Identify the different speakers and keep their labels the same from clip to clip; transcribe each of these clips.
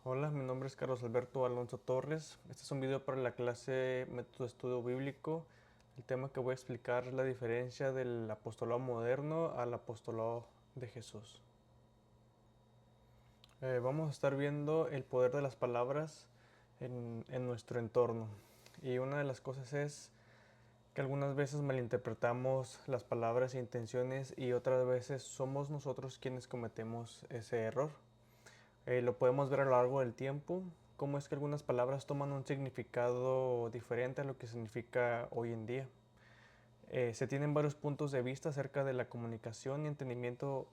Speaker 1: Hola, mi nombre es Carlos Alberto Alonso Torres. Este es un video para la clase Método de Estudio Bíblico. El tema que voy a explicar es la diferencia del apostolado moderno al apostolado de Jesús. Vamos a estar viendo el poder de las palabras en nuestro entorno. Y una de las cosas es que algunas veces malinterpretamos las palabras e intenciones y otras veces somos nosotros quienes cometemos ese error. Lo podemos ver a lo largo del tiempo, cómo es que algunas palabras toman un significado diferente a lo que significa hoy en día. Se tienen varios puntos de vista acerca de la comunicación y entendimiento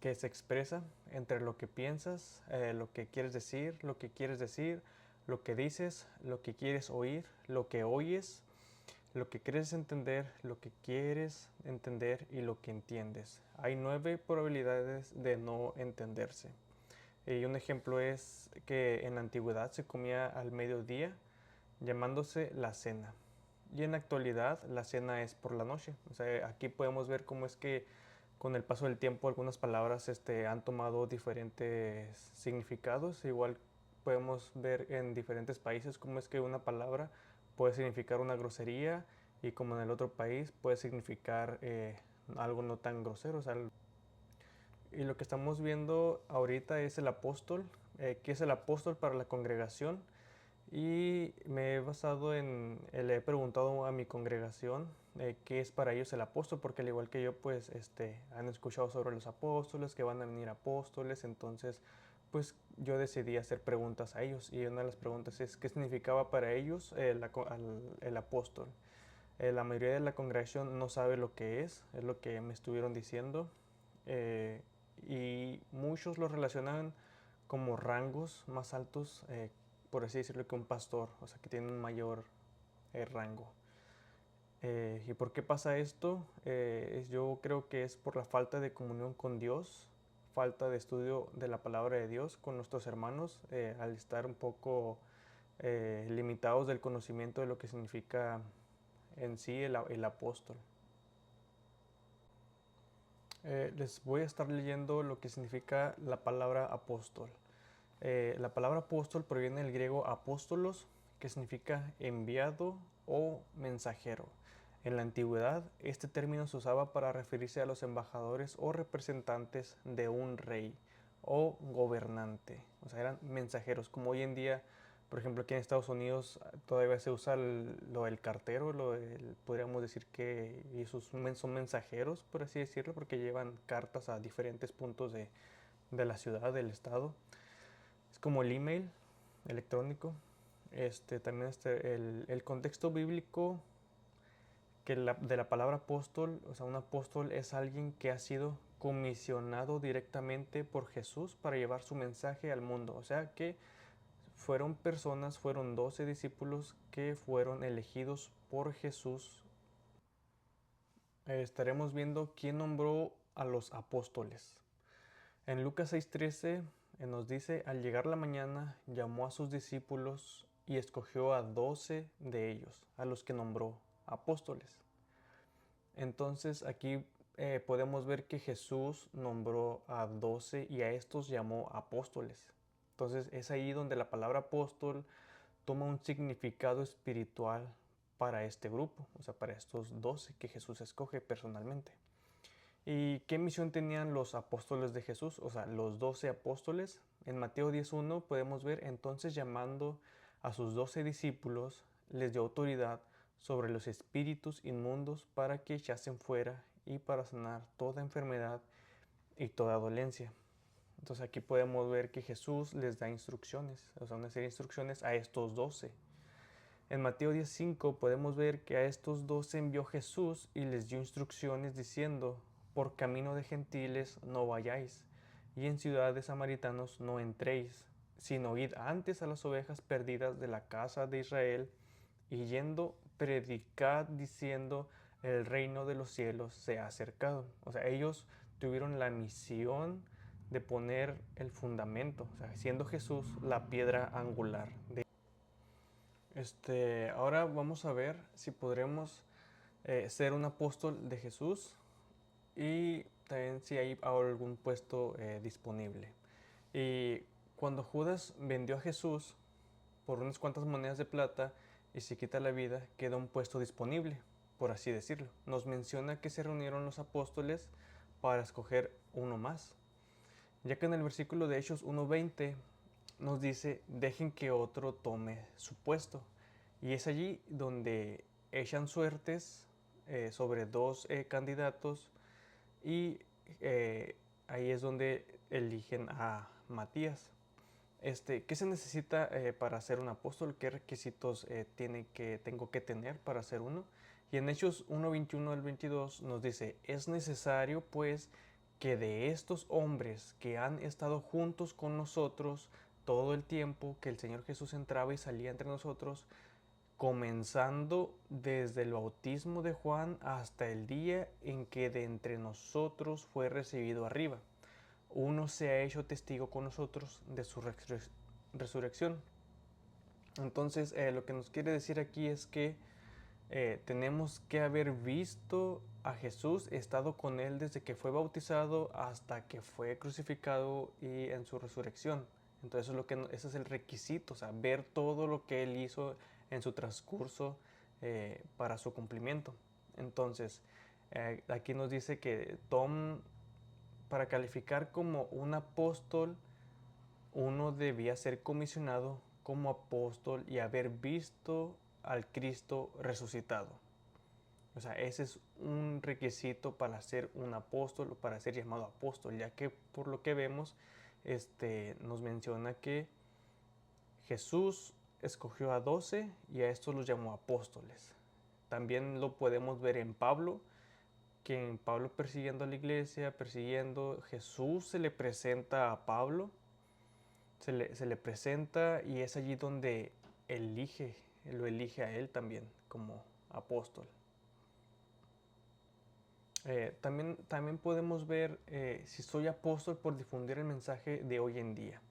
Speaker 1: que se expresa entre lo que piensas, lo que quieres decir, lo que quieres decir, lo que dices, lo que quieres oír, lo que oyes, lo que quieres entender, lo que quieres entender y lo que entiendes. Hay 9 probabilidades de no entenderse. Y un ejemplo es que en la antigüedad se comía al mediodía, llamándose la cena. Y en la actualidad la cena es por la noche. O sea, aquí podemos ver cómo es que con el paso del tiempo algunas palabras han tomado diferentes significados. Igual podemos ver en diferentes países cómo es que una palabra puede significar una grosería y como en el otro país puede significar algo no tan grosero. O sea, y lo que estamos viendo ahorita es el apóstol, qué es el apóstol para la congregación. Y me he basado le he preguntado a mi congregación qué es para ellos el apóstol, porque al igual que yo, pues han escuchado sobre los apóstoles, que van a venir apóstoles. Entonces, pues yo decidí hacer preguntas a ellos. Y una de las preguntas es, ¿qué significaba para ellos el apóstol? La mayoría de la congregación no sabe lo que es lo que me estuvieron diciendo. eh, y muchos lo relacionan como rangos más altos, por así decirlo, que un pastor, o sea, que tiene un mayor rango. ¿Y por qué pasa esto? Yo creo que es por la falta de comunión con Dios, falta de estudio de la palabra de Dios con nuestros hermanos, al estar un poco limitados del conocimiento de lo que significa en sí el apóstol. Les voy a estar leyendo lo que significa la palabra apóstol. La palabra apóstol proviene del griego apóstolos, que significa enviado o mensajero. En la antigüedad, este término se usaba para referirse a los embajadores o representantes de un rey o gobernante. O sea, eran mensajeros, como hoy en día, por ejemplo, aquí en Estados Unidos todavía se usa lo del cartero, podríamos decir que esos son mensajeros, por así decirlo, porque llevan cartas a diferentes puntos de la ciudad, del estado. Es como el email electrónico. También el contexto bíblico de la palabra apóstol, o sea, un apóstol es alguien que ha sido comisionado directamente por Jesús para llevar su mensaje al mundo. O sea que fueron 12 discípulos que fueron elegidos por Jesús. Estaremos viendo quién nombró a los apóstoles. En Lucas 6:13 nos dice, al llegar la mañana, llamó a sus discípulos y escogió a 12 de ellos, a los que nombró apóstoles. Entonces aquí podemos ver que Jesús nombró a 12 y a estos llamó apóstoles. Entonces es ahí donde la palabra apóstol toma un significado espiritual para este grupo, o sea, para estos 12 que Jesús escoge personalmente. ¿Y qué misión tenían los apóstoles de Jesús? O sea, los 12 apóstoles. En Mateo 10:1 podemos ver entonces llamando a sus 12 discípulos, les dio autoridad sobre los espíritus inmundos para que echasen fuera y para sanar toda enfermedad y toda dolencia. Entonces aquí podemos ver que Jesús les da instrucciones, o sea, una serie de instrucciones a estos 12. En Mateo 10:5 podemos ver que a estos 12 envió Jesús y les dio instrucciones diciendo, por camino de gentiles no vayáis, y en ciudad de samaritanos no entréis, sino id antes a las ovejas perdidas de la casa de Israel, y yendo predicad diciendo, el reino de los cielos se ha acercado. O sea, ellos tuvieron la misión de poner el fundamento, o sea, siendo Jesús la piedra angular ahora vamos a ver si podremos ser un apóstol de Jesús y también si hay algún puesto disponible. Y cuando Judas vendió a Jesús por unas cuantas monedas de plata y se quita la vida, queda un puesto disponible, por así decirlo. Nos menciona que se reunieron los apóstoles para escoger uno más, ya que en el versículo de Hechos 1:20 nos dice, dejen que otro tome su puesto. Y es allí donde echan suertes sobre dos candidatos y ahí es donde eligen a Matías. ¿Qué se necesita para ser un apóstol? ¿Qué requisitos tengo que tener para ser uno? Y en Hechos 1:21 al 22 nos dice, es necesario pues que de estos hombres que han estado juntos con nosotros todo el tiempo que el Señor Jesús entraba y salía entre nosotros, comenzando desde el bautismo de Juan hasta el día en que de entre nosotros fue recibido arriba, uno se ha hecho testigo con nosotros de su resurrección. Entonces, lo que nos quiere decir aquí es que tenemos que haber visto a Jesús, estado con Él desde que fue bautizado hasta que fue crucificado y en su resurrección. Entonces, ese es el requisito, o sea, ver todo lo que Él hizo en su transcurso para su cumplimiento. Entonces, aquí nos dice que para calificar como un apóstol, uno debía ser comisionado como apóstol y haber visto al Cristo resucitado. O sea, ese es un requisito para ser un apóstol o para ser llamado apóstol, ya que por lo que vemos, nos menciona que Jesús escogió a 12 y a estos los llamó apóstoles. También lo podemos ver en Pablo, que en Pablo persiguiendo a la iglesia, Jesús se le presenta a Pablo, se le presenta y es allí donde lo elige a él también como apóstol. También podemos ver si soy apóstol por difundir el mensaje de hoy en día.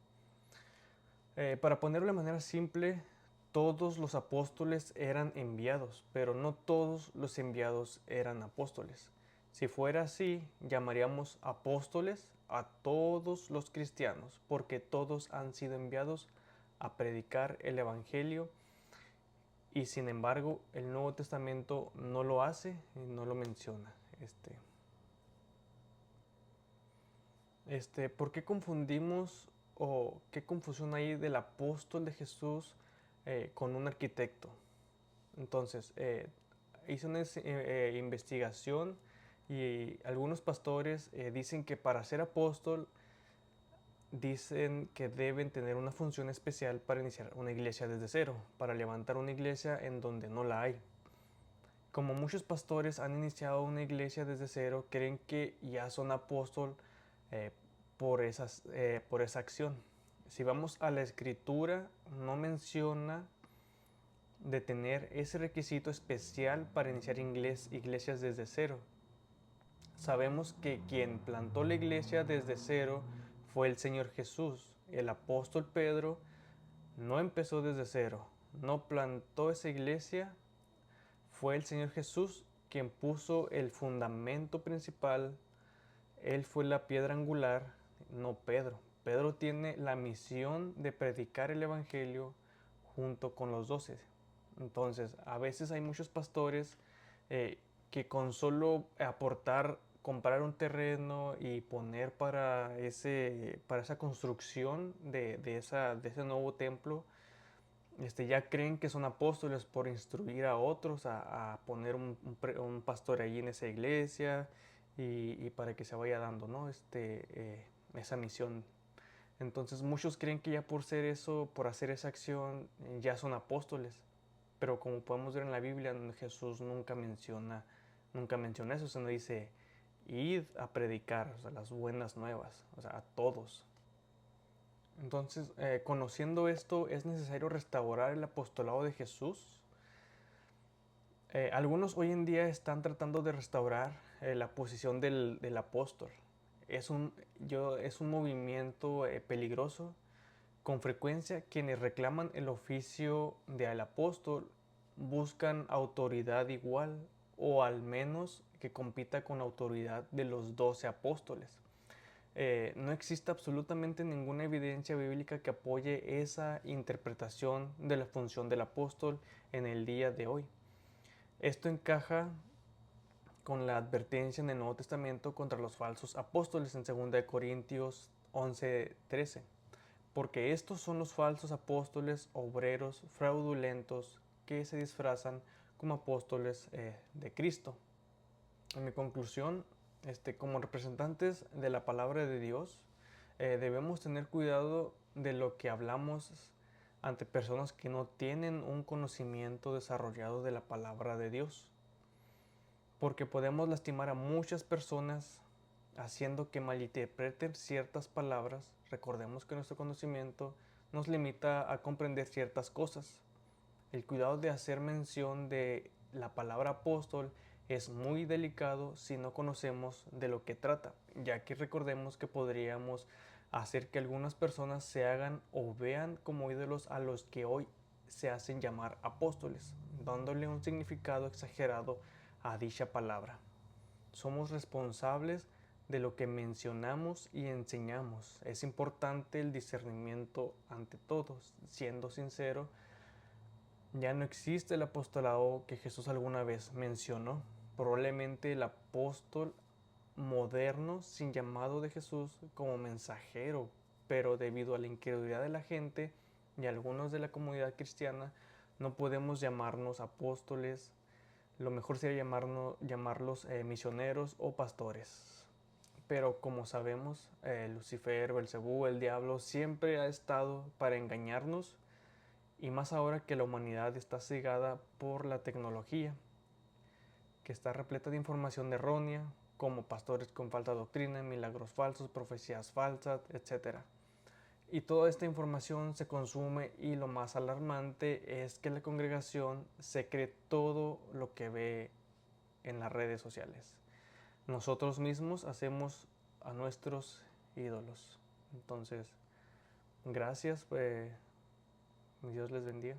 Speaker 1: Para ponerlo de manera simple, todos los apóstoles eran enviados, pero no todos los enviados eran apóstoles. Si fuera así, llamaríamos apóstoles a todos los cristianos, porque todos han sido enviados a predicar el Evangelio y sin embargo el Nuevo Testamento no lo hace y no lo menciona. ¿Por qué confundimos o qué confusión hay del apóstol de Jesús con un arquitecto? Entonces, hice una investigación y algunos pastores dicen que para ser apóstol dicen que deben tener una función especial para iniciar una iglesia desde cero, para levantar una iglesia en donde no la hay. Como muchos pastores han iniciado una iglesia desde cero, creen que ya son apóstol eh, por esa acción. Si vamos a la escritura, no menciona de tener ese requisito especial para iniciar iglesias desde cero. Sabemos que quien plantó la iglesia desde cero fue el Señor Jesús. El apóstol Pedro no empezó desde cero, no plantó esa iglesia. Fue el Señor Jesús quien puso el fundamento principal. Él fue la piedra angular, no Pedro. Pedro tiene la misión de predicar el Evangelio junto con los 12. Entonces, a veces hay muchos pastores que con solo comprar un terreno y poner para esa construcción de ese nuevo templo, ya creen que son apóstoles por instruir a otros a poner un pastor allí en esa iglesia y para que se vaya dando, ¿no? Esa misión. Entonces muchos creen que ya por ser eso, por hacer esa acción, ya son apóstoles. Pero como podemos ver en la Biblia, Jesús nunca menciona eso. O sea, no dice, id a predicar, o sea, las buenas nuevas, o sea, a todos. Entonces, conociendo esto, es necesario restaurar el apostolado de Jesús. Algunos hoy en día están tratando de restaurar la posición del apóstol. Es un movimiento peligroso. Con frecuencia, quienes reclaman el oficio del apóstol buscan autoridad igual o al menos que compita con la autoridad de los 12 apóstoles. No existe absolutamente ninguna evidencia bíblica que apoye esa interpretación de la función del apóstol en el día de hoy. Esto encaja con la advertencia en el Nuevo Testamento contra los falsos apóstoles en 2 Corintios 11:13. Porque estos son los falsos apóstoles, obreros fraudulentos que se disfrazan como apóstoles de Cristo. En mi conclusión, como representantes de la palabra de Dios, debemos tener cuidado de lo que hablamos ante personas que no tienen un conocimiento desarrollado de la palabra de Dios, porque podemos lastimar a muchas personas haciendo que malinterpreten ciertas palabras. Recordemos que nuestro conocimiento nos limita a comprender ciertas cosas. El cuidado de hacer mención de la palabra apóstol es muy delicado si no conocemos de lo que trata, ya que recordemos que podríamos hacer que algunas personas se hagan o vean como ídolos a los que hoy se hacen llamar apóstoles, dándole un significado exagerado a dicha palabra. Somos responsables de lo que mencionamos y enseñamos. Es importante el discernimiento ante todos. Siendo sincero, ya no existe el apostolado que Jesús alguna vez mencionó. Probablemente el apóstol moderno sin llamado de Jesús como mensajero, pero debido a la incredulidad de la gente y algunos de la comunidad cristiana, no podemos llamarnos apóstoles. Lo mejor sería llamarlos misioneros o pastores. Pero como sabemos, Lucifer, Belcebú, el diablo, siempre ha estado para engañarnos, y más ahora que la humanidad está cegada por la tecnología, que está repleta de información errónea, como pastores con falsa doctrina, milagros falsos, profecías falsas, etc. Y toda esta información se consume, y lo más alarmante es que la congregación se cree todo lo que ve en las redes sociales. Nosotros mismos hacemos a nuestros ídolos. Entonces, gracias, Dios les bendiga.